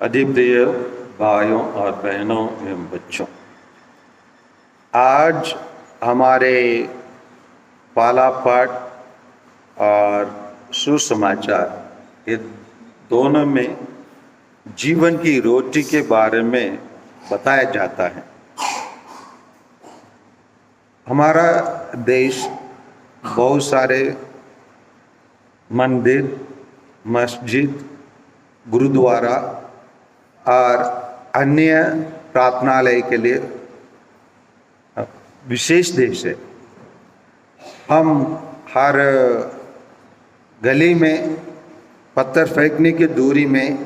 अधिप्रिय भाइयों और बहनों एवं बच्चों, आज हमारे पाला पाठ और सुसमाचार ये दोनों में जीवन की रोटी के बारे में बताया जाता है। हमारा देश बहुत सारे मंदिर, मस्जिद, गुरुद्वारा और अन्य प्रार्थनालय के लिए विशेष देश है। हम हर गली में पत्थर फेंकने की दूरी में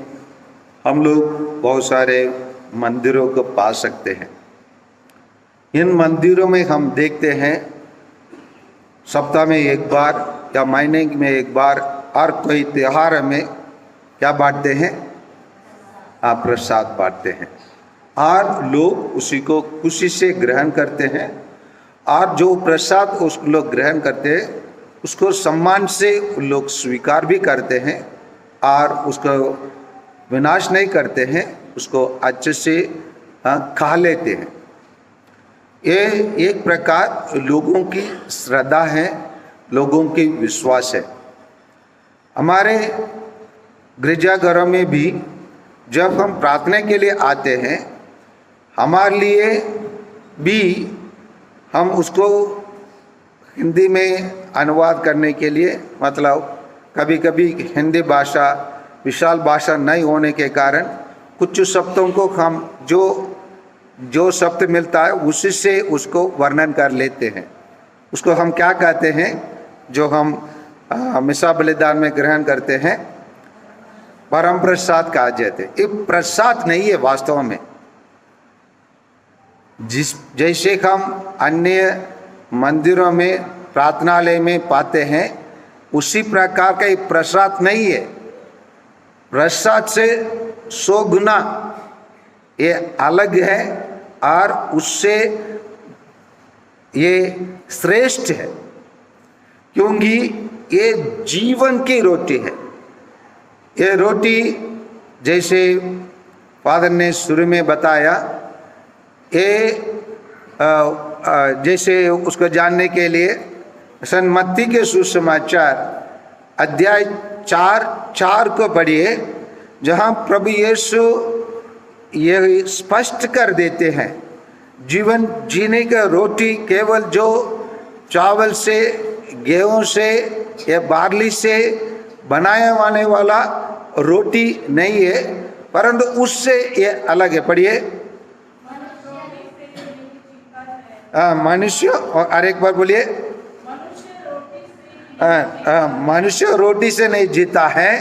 हम लोग बहुत सारे मंदिरों को पा सकते हैं। इन मंदिरों में हम देखते हैं सप्ताह में एक बार या महीने में एक बार और कोई त्योहार में क्या बांटते हैं? प्रसाद बांटते हैं और लोग उसी को खुशी से ग्रहण करते हैं और जो प्रसाद उस लोग ग्रहण करते हैं उसको सम्मान से लोग स्वीकार भी करते हैं और उसको विनाश नहीं करते हैं, उसको अच्छे से खा लेते हैं। ये एक प्रकार लोगों की श्रद्धा है, लोगों की विश्वास है। हमारे गिरजाघरों में भी जब हम प्रार्थना के लिए आते हैं, हमारे लिए भी हम उसको हिंदी में अनुवाद करने के लिए, मतलब कभी कभी हिंदी भाषा विशाल भाषा नहीं होने के कारण कुछ शब्दों को हम जो शब्द मिलता है उसी से उसको वर्णन कर लेते हैं। उसको हम क्या कहते हैं? जो हम मिसा बलिदान में ग्रहण करते हैं परम प्रसाद कहा जाते। ये प्रसाद नहीं है वास्तव में। जैसे हम अन्य मंदिरों में प्रार्थनालय में पाते हैं उसी प्रकार का ये प्रसाद नहीं है। प्रसाद से 100 गुना ये अलग है और उससे ये श्रेष्ठ है, क्योंकि ये जीवन की रोटी है। ये रोटी जैसे फादर ने शुरू में बताया, ये जैसे उसको जानने के लिए सन मत्ती के सुसमाचार अध्याय 4 को पढ़िए, जहाँ प्रभु यीशु ये स्पष्ट कर देते हैं जीवन जीने का रोटी केवल जो चावल से, गेहूं से या बार्ली से बनाया जाने वाला रोटी नहीं है, परंतु उससे ये अलग है। पढ़िए, मनुष्य, और एक बार बोलिए, मनुष्य रोटी से नहीं जीता है,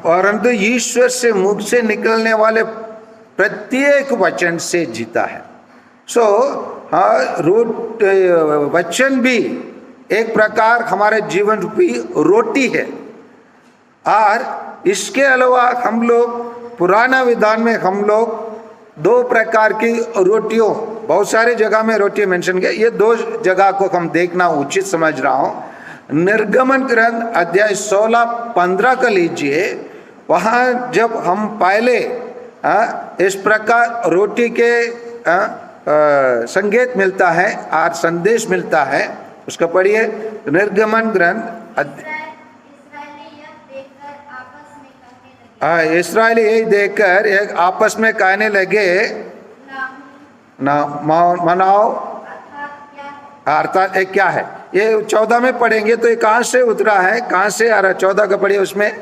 परंतु ईश्वर से मुख से निकलने वाले प्रत्येक वचन से जीता है। वचन भी एक प्रकार हमारे जीवन रूपी रोटी है। और इसके अलावा हम लोग पुराना विधान में हम लोग 2 प्रकार की रोटियों, बहुत सारे जगह में रोटी मेंशन किया, ये 2 जगह को हम देखना उचित समझ रहा हूँ। निर्गमन ग्रंथ अध्याय 16-15 का लीजिए, वहाँ जब हम पहले इस प्रकार रोटी के संकेत मिलता है और संदेश मिलता है, उसका पढ़िए। निर्गमन ग्रंथ इस्राएली यही देखकर एक आपस में कहने लगे ना मनाओ, अर्थात क्या है ये 14 में पढ़ेंगे तो ये कहाँ से उतरा है, कहाँ से आ रहा? 14 का पढ़िए। उसमें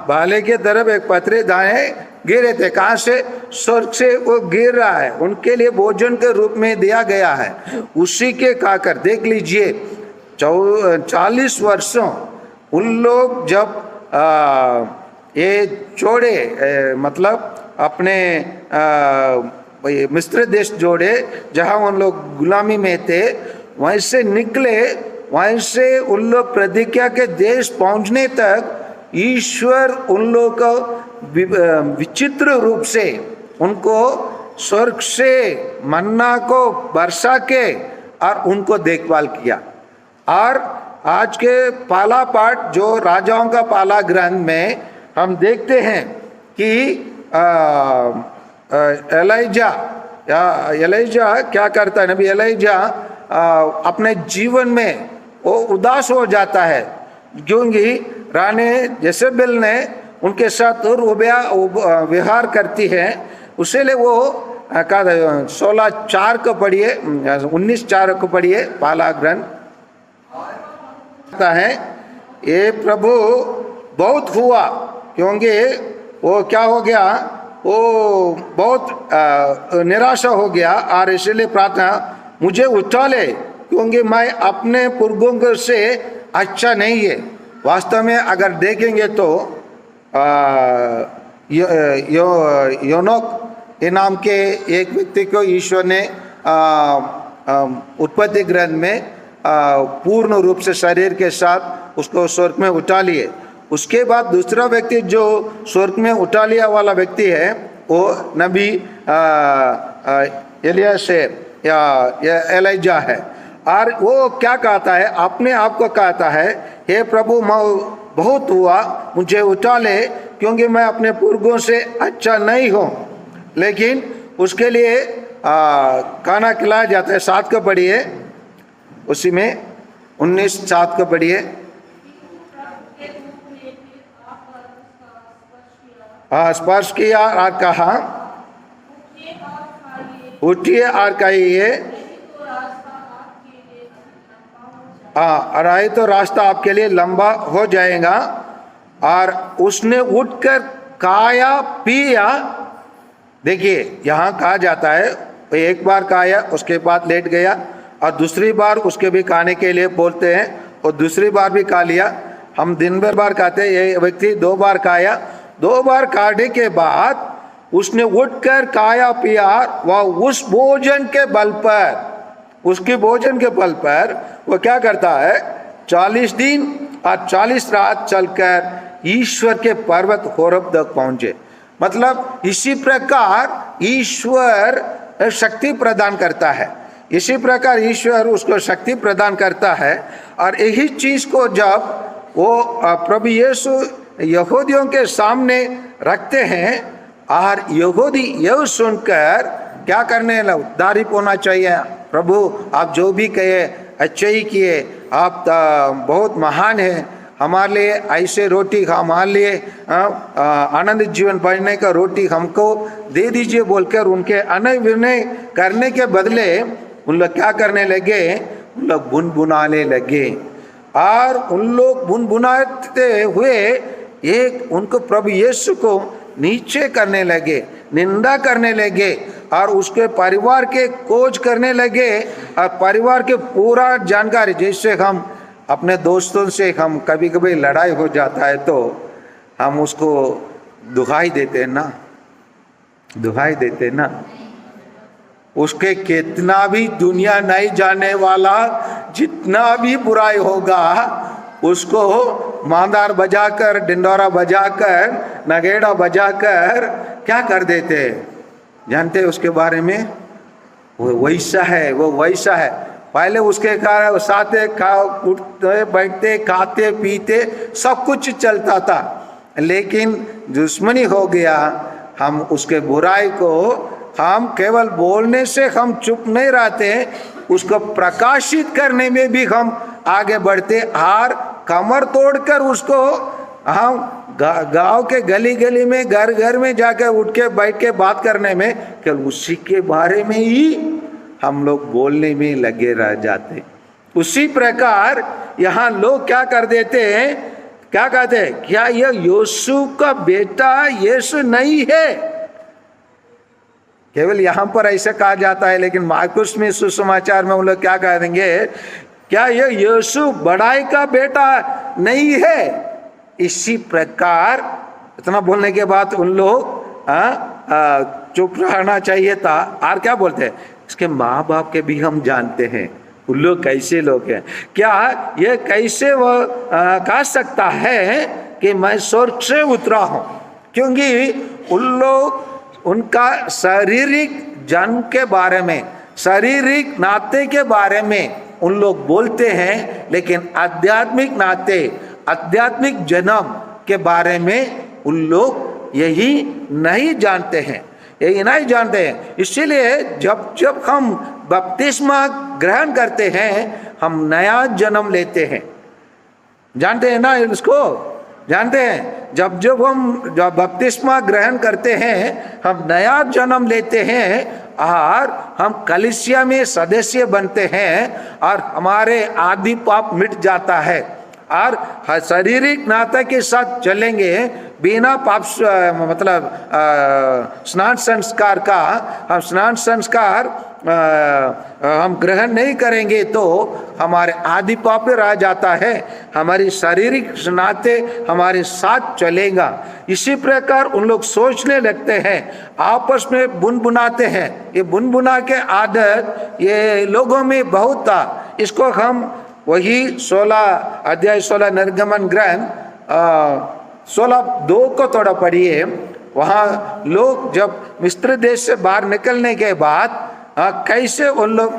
भाले की तरफ एक पतरे दाने गिरे थे। कहाँ से? स्वर्ग से वो गिर रहा है, उनके लिए भोजन के रूप में दिया गया है। उसी के खाकर देख लीजिए 40 वर्षों उन लोग जब ये छोड़े, मतलब अपने मिस्र देश जोड़े जहाँ उन लोग गुलामी में थे, वहीं से निकले, वहीं से उन लोग प्रतिज्ञा के देश पहुँचने तक ईश्वर उन लोग को विचित्र रूप से उनको स्वर्ग से मन्ना को बरसा के और उनको देखभाल किया। और आज के पाला पाठ जो राजाओं का पाला ग्रंथ में हम देखते हैं कि एलीजा क्या करता है, नबी एलीजा अपने जीवन में वो उदास हो जाता है, क्योंकि रानी जेसेबेल ने उनके साथ दुर्व्यवहार करती है। उसीलिए वो 16:4 को पढ़िए, 19:4 को पढ़िए पाला ग्रंथ है, ये प्रभु बहुत हुआ, क्योंकि वो क्या हो गया, वो बहुत निराशा हो गया और इसलिए प्रार्थना, मुझे उठा ले क्योंकि मैं अपने पुरखों से अच्छा नहीं है। वास्तव में अगर देखेंगे तो योनोक के नाम के एक व्यक्ति को ईश्वर ने उत्पत्ति ग्रंथ में पूर्ण रूप से शरीर के साथ उसको स्वर्ग में उठा लिए। उसके बाद दूसरा व्यक्ति जो स्वर्ग में उठा लिया वाला व्यक्ति है वो नबी एलिया से या एलीजा है। और वो क्या कहता है, अपने आप को कहता है, हे प्रभु मैं बहुत हुआ, मुझे उठा ले क्योंकि मैं अपने पुरखों से अच्छा नहीं हूँ। लेकिन उसके लिए खाना खिलाया जाता है। 7 को पढ़िए, उसी में 19:7 को पढ़िए। स्पर्श किया और कहा, उठिए और कहिए, अराई तो रास्ता आपके लिए लंबा हो जाएगा। और उसने उठकर खाया पिया। देखिए यहाँ कहा जाता है, एक बार खाया उसके बाद लेट गया, और दूसरी बार उसके भी खाने के लिए बोलते हैं, और दूसरी बार भी खा लिया। हम दिन भर बार खाते हैं, ये व्यक्ति 2 बार खाया। 2 बार खाने के बाद उसने उठकर खाया पिया, वह उस भोजन के बल पर, उसके भोजन के बल पर वो क्या करता है, 40 दिन और 40 रात चलकर ईश्वर के पर्वत होरब तक पहुंचे। मतलब इसी प्रकार ईश्वर शक्ति प्रदान करता है, इसी प्रकार ईश्वर उसको शक्ति प्रदान करता है। और यही चीज को जब वो प्रभु यीशु यहूदियों के सामने रखते हैं, और यहूदी यह सुनकर क्या करने लगे, उद्धारी होना चाहिए, प्रभु आप जो भी कहे अच्छे ही किए, आप बहुत महान हैं, हमारे लिए ऐसे रोटी, हमारे लिए आनंद जीवन पाने का रोटी हमको दे दीजिए बोलकर उनके अनय विनय करने के बदले उन लोग क्या करने लगे, उन लोग बुनबुनाने लगे। और उन लोग बुनबुनाते हुए एक उनको प्रभु यीशु को नीचे करने लगे, निंदा करने लगे, और उसके परिवार के खोज करने लगे। और परिवार के पूरा जानकारी, जैसे हम अपने दोस्तों से हम कभी कभी लड़ाई हो जाता है तो हम उसको दुहाई देते हैं ना, दुहाई देते हैं ना, उसके कितना भी दुनिया नहीं जाने वाला जितना भी बुराई होगा उसको मांदार बजाकर, डिंडोरा बजाकर, नगेड़ा बजाकर क्या कर देते हैं, जानते हैं उसके बारे में, वो वैसा है, वो वैसा है। पहले उसके कारण साथ उठते बैठते खाते पीते सब कुछ चलता था, लेकिन दुश्मनी हो गया। हम उसके बुराई को हम केवल बोलने से हम चुप नहीं रहते, उसको प्रकाशित करने में भी हम आगे बढ़ते, और कमर तोड़कर उसको हम गांव के गली गली में, घर घर में जाकर उठ के बैठ के बात करने में, केवल उसी के बारे में ही हम लोग बोलने में लगे रह जाते। उसी प्रकार यहाँ लोग क्या कर देते हैं, क्या कहते हैं, क्या यह यीशु का बेटा यीशु नहीं है? केवल यहाँ पर ऐसे कहा जाता है, लेकिन मार्कुस में सुसमाचार में उन लोग क्या कह देंगे, क्या यह यीशु बड़ाई का बेटा नहीं है? इसी प्रकार इतना बोलने के बाद उन लोग चुप रहना चाहिए था। और क्या बोलते हैं, इसके माँ बाप के भी हम जानते हैं उन लोग कैसे लोग हैं। क्या ये कैसे वो कह सकता है कि मैं स्वर्ग से उतरा हूँ? क्योंकि उन लोग उनका शारीरिक जन्म के बारे में, शारीरिक नाते के बारे में उन लोग बोलते हैं, लेकिन आध्यात्मिक नाते, आध्यात्मिक जन्म के बारे में उन लोग यही नहीं जानते हैं, यही नहीं जानते हैं। इसीलिए जब जब हम बपतिस्मा ग्रहण करते हैं, हम नया जन्म लेते हैं। जानते हैं ना इसको? जानते हैं, जब जब हम जब बपतिस्मा ग्रहण करते हैं, हम नया जन्म लेते हैं और हम कलीसिया में सदस्य बनते हैं और हमारे आदि पाप मिट जाता है और शारीरिक नाता के साथ चलेंगे बिना पाप, मतलब स्नान संस्कार का, हम स्नान संस्कार हम ग्रहण नहीं करेंगे तो हमारे आदि पाप रह जाता है, हमारी शारीरिक नाते हमारे साथ चलेगा। इसी प्रकार उन लोग सोचने लगते हैं, आपस में बुनबुनाते हैं। ये बुनबुना के आदत ये लोगों में बहुत था। इसको हम वही 16 निर्गमन ग्रंथ 16:2 को थोड़ा पढ़िए। वहाँ लोग जब मिस्र देश से बाहर निकलने के बाद कैसे उन लोग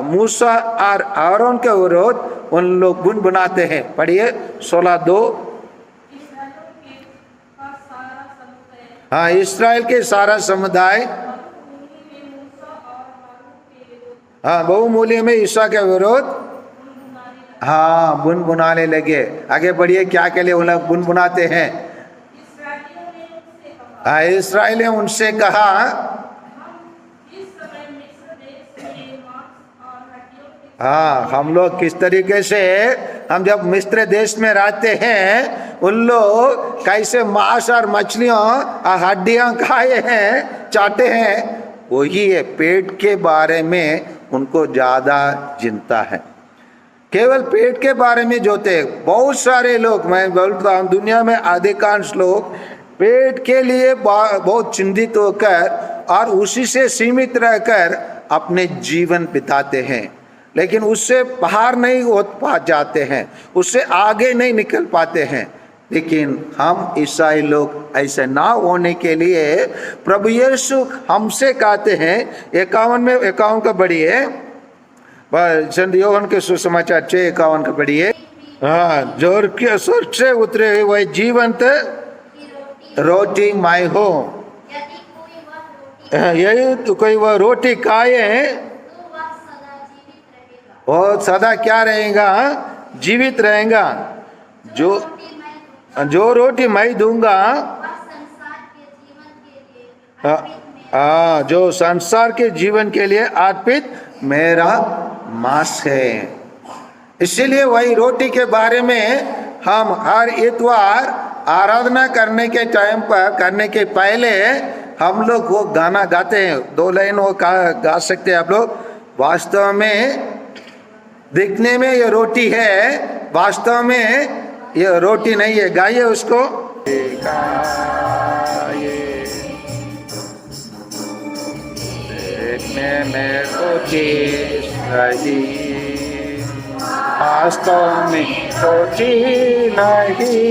मूसा और आरोन के विरोध उन लोग गुनगुनाते हैं। पढ़िए 16:2। हाँ, इस्राएल के सारा समुदाय हाँ बहुमूल्य में ईसा के विरोध हाँ बुनबुनाने लगे। आगे बढ़िए, क्या के लिए उन लोग बुनबुनाते हैं? हाँ, इस्राएलियों ने उनसे कहा, हाँ हम लोग किस तरीके से, हम जब मिस्र देश में रहते हैं, उन लोग कैसे मांस और मछलियों और हड्डियां खाए हैं, चाटे हैं। वही है, पेट के बारे में उनको ज्यादा चिंता है। केवल पेट के बारे में जोते बहुत सारे लोग, मैं बोलता हूँ दुनिया में अधिकांश लोग पेट के लिए बहुत चिंतित होकर और उसी से सीमित रहकर अपने जीवन बिताते हैं, लेकिन उससे बाहर नहीं हो पा जाते हैं, उससे आगे नहीं निकल पाते हैं। लेकिन हम ईसाई लोग ऐसे ना होने के लिए प्रभु यीशु हमसे कहते हैं 51 का बढ़िए, संत योहन के सुसमाचार 6:51 का बढ़िए। हाँ, जोर के स्वर्ग से उतरे हुए वह जीवंत रोटी मैं हो, यही तो कोई वह रोटी खाए वो सदा क्या रहेगा? जीवित रहेगा। जो रोटी मैं दूंगा, जो संसार के जीवन के लिए अर्पित मेरा मांस है। इसीलिए वही रोटी के बारे में हम हर इतवार आराधना करने के टाइम पर, करने के पहले हम लोग वो गाना गाते हैं। 2 लाइन वो गा सकते हैं आप लोग। वास्तव में दिखने में ये रोटी है, वास्तव में ये रोटी नहीं है। गाइए उसको। देखने में रोटी नहीं, वास्तव में रोटी नहीं।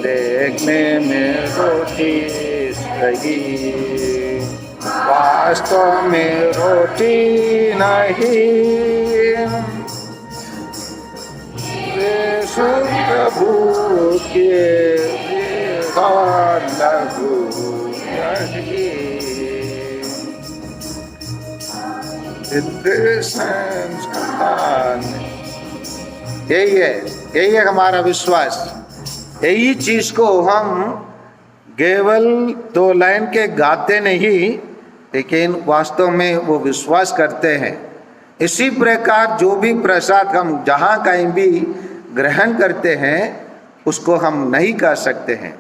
देखने में रोटी नहीं, वास्तव में रोटी नहीं। प्रभु के लगू यही है हमारा विश्वास। यही चीज को हम केवल 2 लाइन के गाते नहीं, लेकिन वास्तव में वो विश्वास करते हैं। इसी प्रकार जो भी प्रसाद हम जहाँ कहीं भी ग्रहण करते हैं, उसको हम नहीं कर सकते हैं।